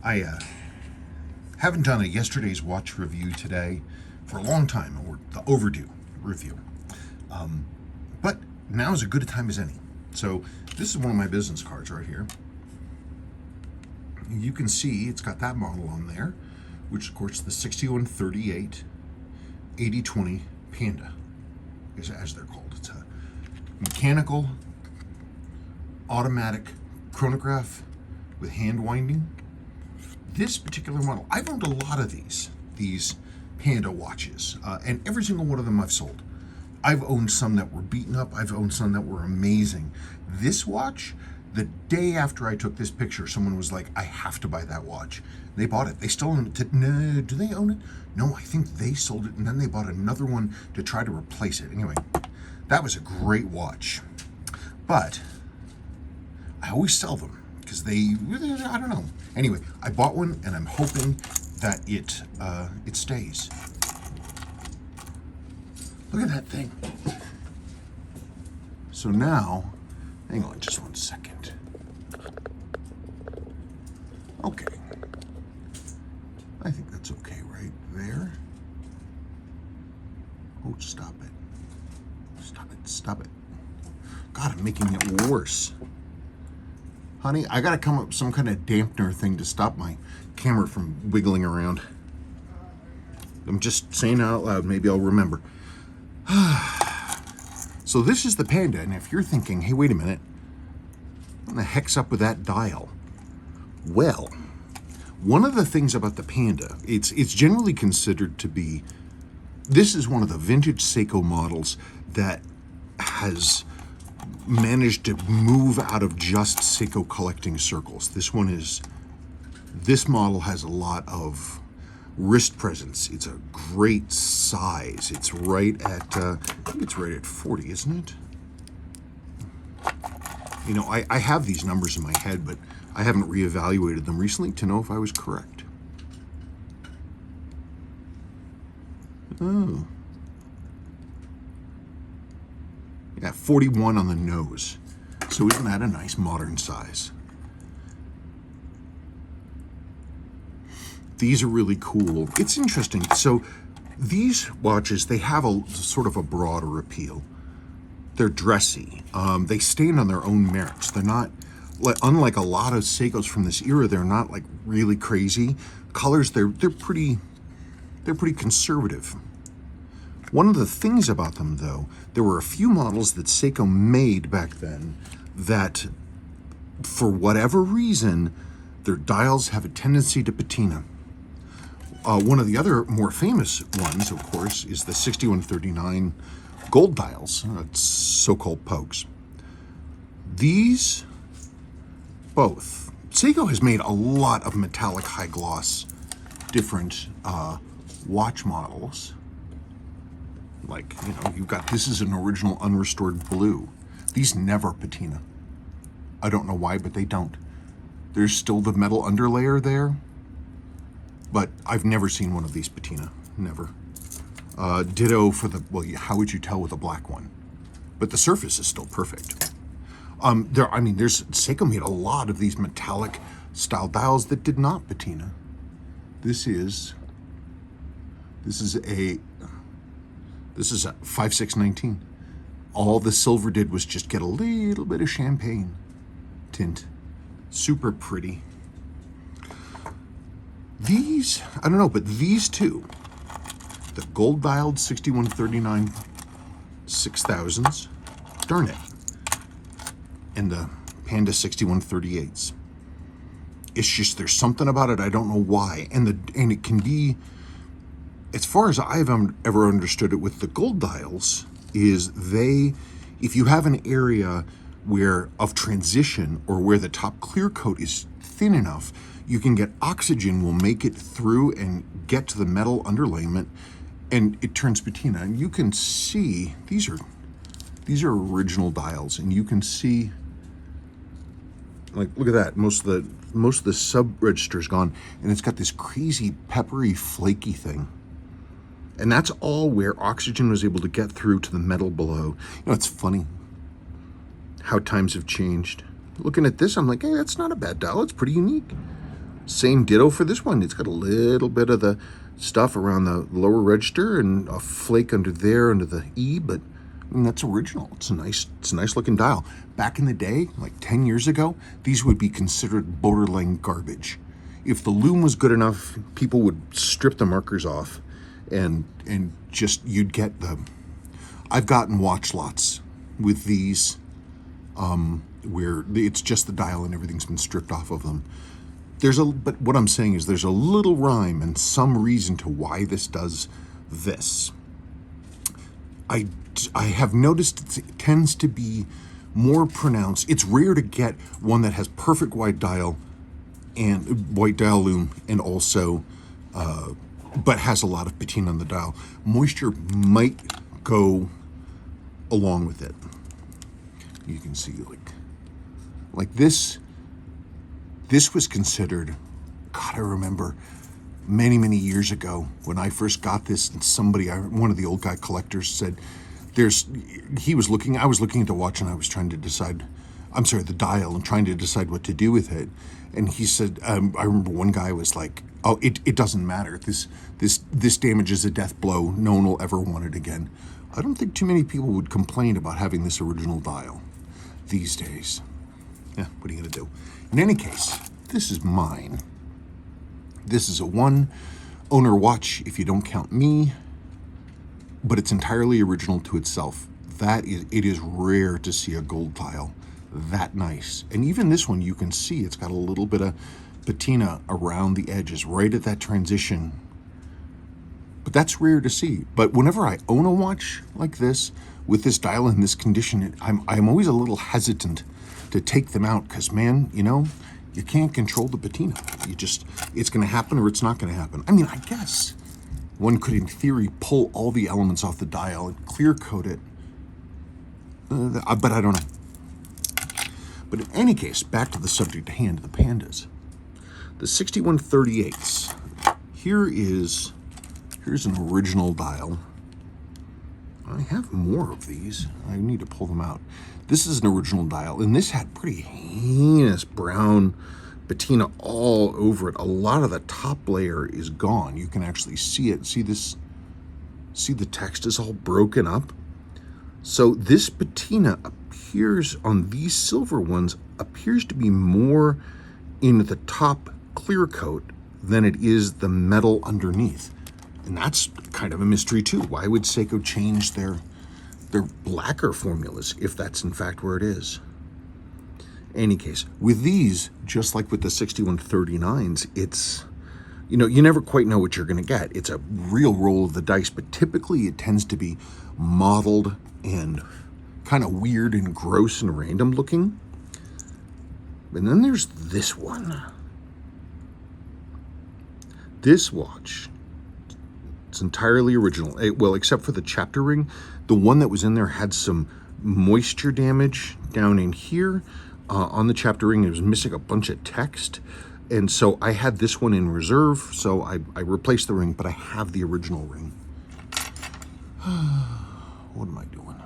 I haven't done a yesterday's watch review today for a long time, or the overdue review. But now is as good a time as any. So this is one of my business cards right here. You can see it's got that model on there, which of course is the 6138 8020 Panda, as they're called. It's a mechanical, automatic chronograph with hand winding. This particular model, I've owned a lot of these Panda watches, and every single one of them I've sold. I've owned some that were beaten up. I've owned some that were amazing. This watch, the day after I took this picture, someone was like, I have to buy that watch. They bought it. They still own it. No, do they own it? No, I think they sold it, and then they bought another one to try to replace it. Anyway, that was a great watch. But I always sell them because I don't know. Anyway, I bought one, and I'm hoping that it stays. Look at that thing. So now, hang on just 1 second. Okay. I think that's okay right there. Oh, stop it. Stop it, stop it. God, I'm making it worse. Honey, I gotta come up with some kind of dampener thing to stop my camera from wiggling around. I'm just saying it out loud, maybe I'll remember. So this is the Panda, and if you're thinking, hey, wait a minute, what the heck's up with that dial? Well, one of the things about the Panda, it's generally considered to be, this is one of the vintage Seiko models that has managed to move out of just Seiko collecting circles. This model has a lot of wrist presence. It's a great size. It's right at, I think it's right at 40, isn't it? You know, I have these numbers in my head, but I haven't reevaluated them recently to know if I was correct. Oh. Yeah, 41 on the nose. So isn't that a nice modern size? These are really cool. It's interesting. So these watches, they have a sort of a broader appeal. They're dressy. They stand on their own merits. They're not, unlike a lot of Seikos from this era, they're not like really crazy. Colors, they're pretty conservative. One of the things about them, though, there were a few models that Seiko made back then that, for whatever reason, their dials have a tendency to patina. One of the other more famous ones, of course, is the 6139 gold dials, so-called Pogues. These, both, Seiko has made a lot of metallic high-gloss, different watch models. Like, you know, you've got, this is an original unrestored blue. These never patina. I don't know why, but they don't. There's still the metal underlayer there, but I've never seen one of these patina, never. Ditto for the, well, how would you tell with a black one? But the surface is still perfect. Seiko made a lot of these metallic style dials that did not patina. This is a 5619. All the silver did was just get a little bit of champagne tint. Super pretty. These, I don't know, but these two, the gold dialed 6139 6000s, darn it, and the Panda 6138s. It's just, there's something about it, I don't know why. And it can be, as far as I've ever understood it with the gold dials, is if you have an area of transition, or where the top clear coat is thin enough, you can get oxygen will make it through and get to the metal underlayment, and it turns patina. And you can see, these are original dials, and you can see, like, look at that, most of the sub register's gone, and it's got this crazy peppery flaky thing. And that's all where oxygen was able to get through to the metal below. You know, it's funny how times have changed. Looking at this, I'm like, hey, that's not a bad dial. It's pretty unique. Same ditto for this one. It's got a little bit of the stuff around the lower register and a flake under there, under the E, but I mean, that's original. It's a nice looking dial. Back in the day, like 10 years ago, these would be considered borderline garbage. If the lume was good enough, people would strip the markers off and just, you'd get the, I've gotten watch lots with these where it's just the dial and everything's been stripped off of them. But what I'm saying is there's a little rhyme and some reason to why this does this. I have noticed it tends to be more pronounced. It's rare to get one that has perfect white dial and white dial lume and also, but has a lot of patina on the dial. Moisture might go along with it. You can see like this. This was considered, God, I remember many years ago when I first got this, and one of the old guy collectors said, I was looking at the watch and I was trying to decide, the dial, and trying to decide what to do with it. And he said, I remember one guy was like, oh, it doesn't matter. This damage is a death blow. No one will ever want it again. I don't think too many people would complain about having this original dial these days. Yeah, what are you gonna do? In any case, this is mine. This is a one owner watch if you don't count me, but it's entirely original to itself. It is rare to see a gold dial that nice. And even this one, you can see it's got a little bit of patina around the edges, right at that transition. But that's rare to see. But whenever I own a watch like this, with this dial in this condition, I'm always a little hesitant to take them out because, man, you can't control the patina. It's going to happen or it's not going to happen. I mean, I guess one could, in theory, pull all the elements off the dial and clear coat it, but I don't know. But in any case, back to the subject at hand, the Pandas. The 6138s. Here's an original dial. I have more of these. I need to pull them out. This is an original dial, and this had pretty heinous brown patina all over it. A lot of the top layer is gone. You can actually see it. See this? See the text is all broken up? So this patina appears on these silver ones, appears to be more in the top clear coat than it is the metal underneath. And that's kind of a mystery too. Why would Seiko change their lacquer formulas if that's in fact where it is? Any case, with these, just like with the 6139s, it's, you never quite know what you're going to get. It's a real roll of the dice, but typically it tends to be mottled and kind of weird and gross and random looking. And then there's this one. This watch, it's entirely original. Well, except for the chapter ring. The one that was in there had some moisture damage down in here on the chapter ring. It was missing a bunch of text. And so I had this one in reserve. So I replaced the ring, but I have the original ring. What am I doing?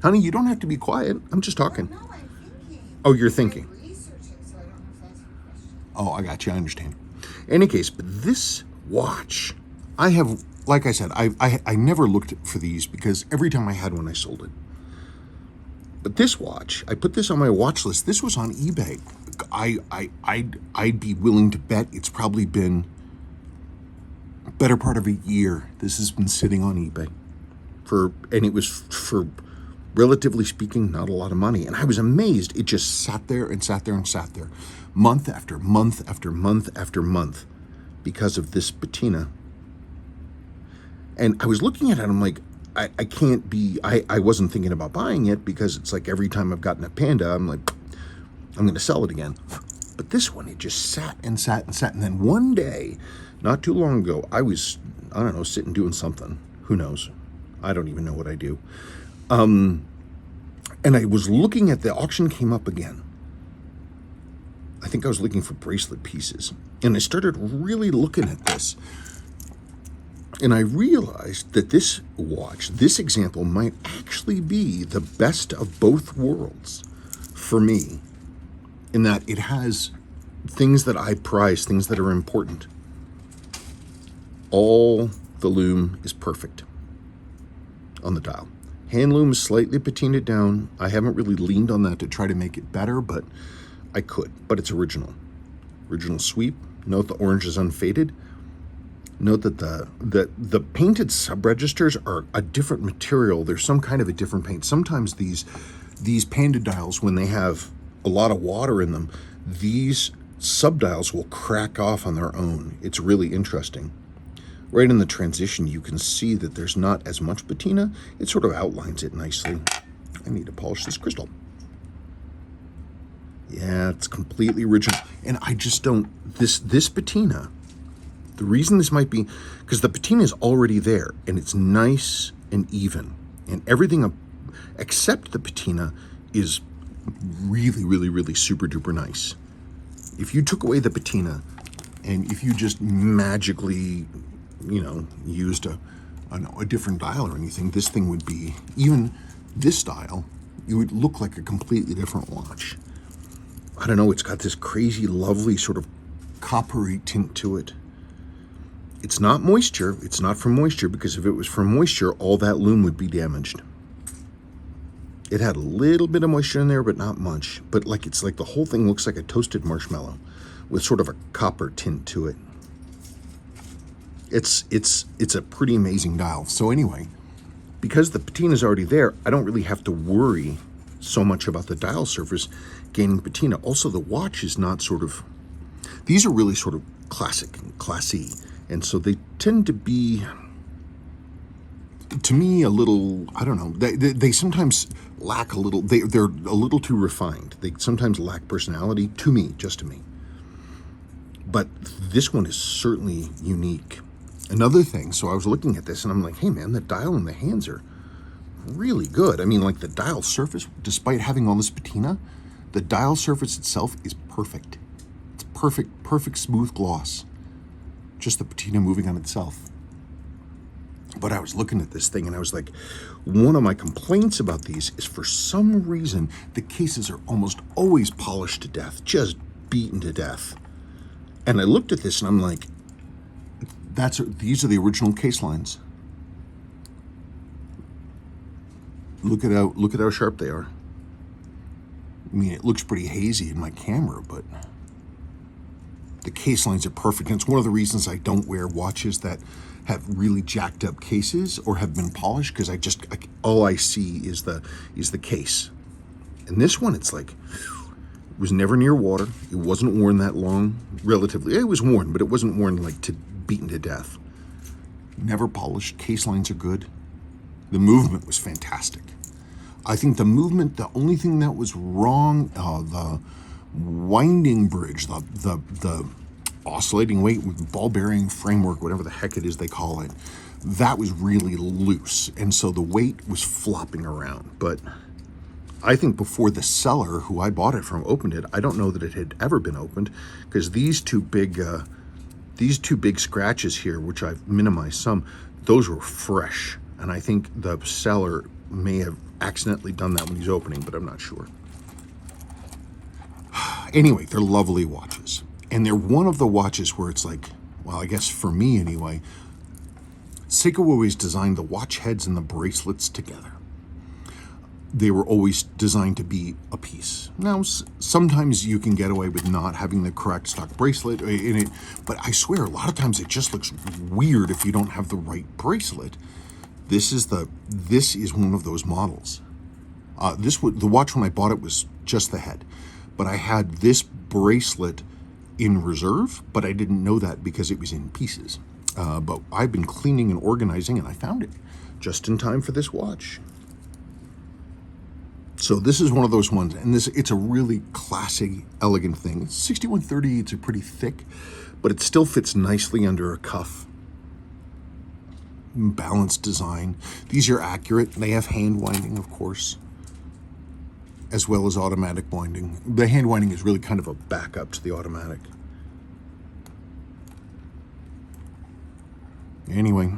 Honey, you don't have to be quiet. I'm just talking. No, I'm thinking. Oh, you're thinking. I'm researching, so I don't know if that's your question. Oh, I got you. I understand. In any case, but this watch, I have, like I said, I never looked for these because every time I had one, I sold it. But this watch, I put this on my watch list. This was on eBay. I'd be willing to bet it's probably been a better part of a year. This has been sitting on eBay and it was for, relatively speaking, not a lot of money. And I was amazed. It just sat there and sat there and sat there, month after month after month after month, because of this patina. And I was looking at it, I'm like, I can't be, I wasn't thinking about buying it because it's like every time I've gotten a Panda, I'm like, I'm going to sell it again. But this one, it just sat and sat and sat. And then one day, not too long ago, I was, I don't know, sitting doing something. Who knows? I don't even know what I do. And I was looking at the auction came up again. I think I was looking for bracelet pieces. And I started really looking at this. And I realized that this watch, this example, might actually be the best of both worlds for me, in that it has things that I prize, things that are important. All the loom is perfect on the dial. Hand loom is slightly patinaed down. I haven't really leaned on that to try to make it better, but I could. But it's original. Original sweep. Note the orange is unfaded. Note that the painted sub-registers are a different material. There's some kind of a different paint. Sometimes these Panda dials, when they have a lot of water in them, these sub-dials will crack off on their own. It's really interesting. Right in the transition, you can see that there's not as much patina. It sort of outlines it nicely. I need to polish this crystal. Yeah, it's completely original. And I just don't, this patina, the reason this might be, because the patina is already there, and it's nice and even. And everything except the patina is really, really, really super duper nice. If you took away the patina, and if you just magically, used a different dial or anything, this thing would be, even this dial, it would look like a completely different watch. I don't know, it's got this crazy, lovely sort of coppery tint to it. It's not moisture. It's not from moisture, because if it was from moisture, all that loom would be damaged. It had a little bit of moisture in there, but not much. But it's like the whole thing looks like a toasted marshmallow with sort of a copper tint to it. It's a pretty amazing dial. So anyway, because the patina is already there, I don't really have to worry so much about the dial surface gaining patina. Also, the watch is not these are really sort of classic and classy. And so they tend to be, to me, a little, I don't know, they sometimes lack a little, they're a little too refined. They sometimes lack personality, to me, just to me. But this one is certainly unique. Another thing, so I was looking at this and I'm like, hey man, the dial and the hands are really good. I mean, the dial surface, despite having all this patina, the dial surface itself is perfect. It's perfect smooth gloss. Just the patina moving on itself. But I was looking at this thing and I was like, one of my complaints about these is, for some reason, the cases are almost always polished to death, just beaten to death. And I looked at this and I'm like, these are the original case lines. Look at how sharp they are. I mean, it looks pretty hazy in my camera, but the case lines are perfect. And it's one of the reasons I don't wear watches that have really jacked up cases or have been polished, because all I see is the case. And this one, it's like, it was never near water. It wasn't worn that long, relatively. It was worn, but it wasn't worn beaten to death. Never polished. Case lines are good. The movement was fantastic. I think the movement, the only thing that was wrong, the winding bridge, the oscillating weight with ball bearing framework, whatever the heck it is they call it, that was really loose. And so the weight was flopping around. But I think before the seller who I bought it from opened it, I don't know that it had ever been opened, because these two big scratches here, which I've minimized some, those were fresh. And I think the seller may have accidentally done that when he's opening, but I'm not sure. Anyway, they're lovely watches. And they're one of the watches where it's like, well, I guess for me anyway, Seiko always designed the watch heads and the bracelets together. They were always designed to be a piece. Now, sometimes you can get away with not having the correct stock bracelet in it, but I swear a lot of times it just looks weird if you don't have the right bracelet. This is one of those models. The watch when I bought it was just the head, but I had this bracelet in reserve, but I didn't know that because it was in pieces. But I've been cleaning and organizing, and I found it just in time for this watch. So this is one of those ones, and it's a really classy, elegant thing. It's 6130, it's a pretty thick, but it still fits nicely under a cuff. Balanced design. These are accurate. They have hand winding, of course, as well as automatic winding. The hand winding is really kind of a backup to the automatic. Anyway,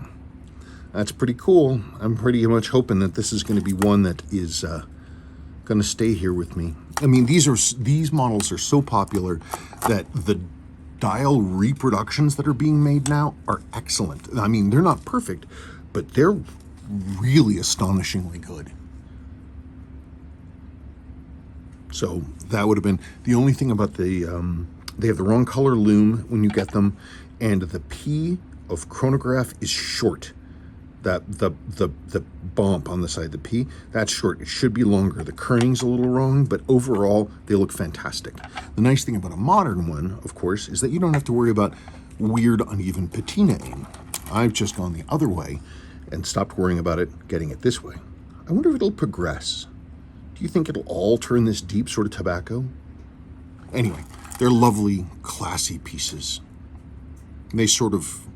that's pretty cool. I'm pretty much hoping that this is going to be one that is going to stay here with me. I mean, these models are so popular that the dial reproductions that are being made now are excellent. I mean, they're not perfect, but they're really astonishingly good. So that would have been the only thing about the, they have the wrong color lume when you get them, and the P of chronograph is short. That the bump on the side, the P, that's short. It should be longer. The kerning's a little wrong, but overall, they look fantastic. The nice thing about a modern one, of course, is that you don't have to worry about weird, uneven patinaing. I've just gone the other way and stopped worrying about it, getting it this way. I wonder if it'll progress. Do you think it'll all turn this deep sort of tobacco? Anyway, they're lovely, classy pieces. They sort of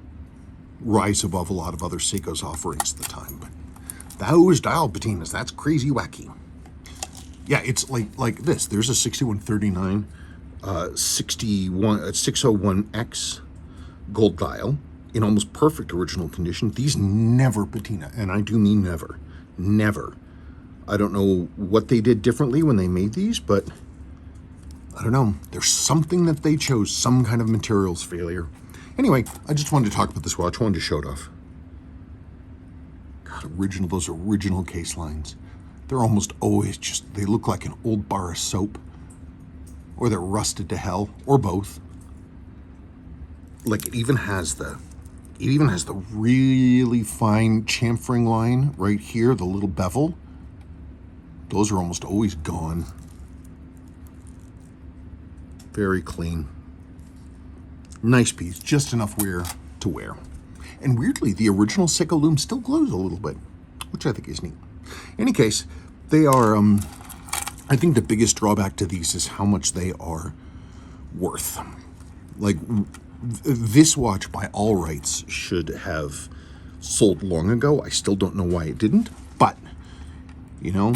rise above a lot of other Seiko's offerings at the time, but those dial patinas, that's crazy wacky. Yeah, it's like this. There's a 6139 601X gold dial in almost perfect original condition. These never patina, and I do mean never. Never. I don't know what they did differently when they made these, but I don't know. There's something that they chose, some kind of materials failure. Anyway, I just wanted to talk about this watch. I wanted to show it off. God, those original case lines. They're almost always just, they look like an old bar of soap. Or they're rusted to hell, or both. Like it even has the really fine chamfering line right here, the little bevel. Those are almost always gone. Very clean. Nice piece, just enough wear to wear. And weirdly, the original Seiko lume still glows a little bit, which I think is neat. In any case, they are, I think the biggest drawback to these is how much they are worth. Like, this watch, by all rights, should have sold long ago. I still don't know why it didn't, but, you know,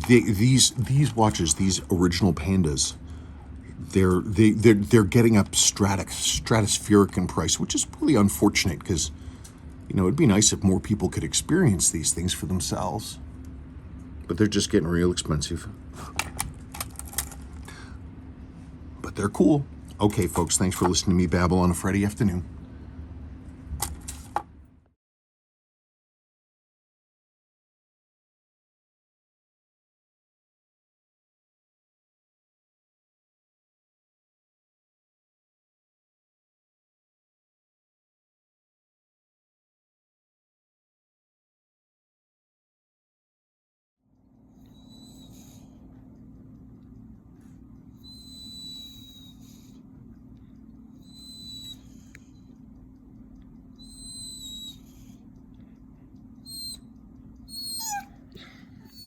these watches, these original Pandas, they're getting up stratospheric in price, which is really unfortunate because, you know, it'd be nice if more people could experience these things for themselves. But they're just getting real expensive. But they're cool. Okay, folks, thanks for listening to me babble on a Friday afternoon.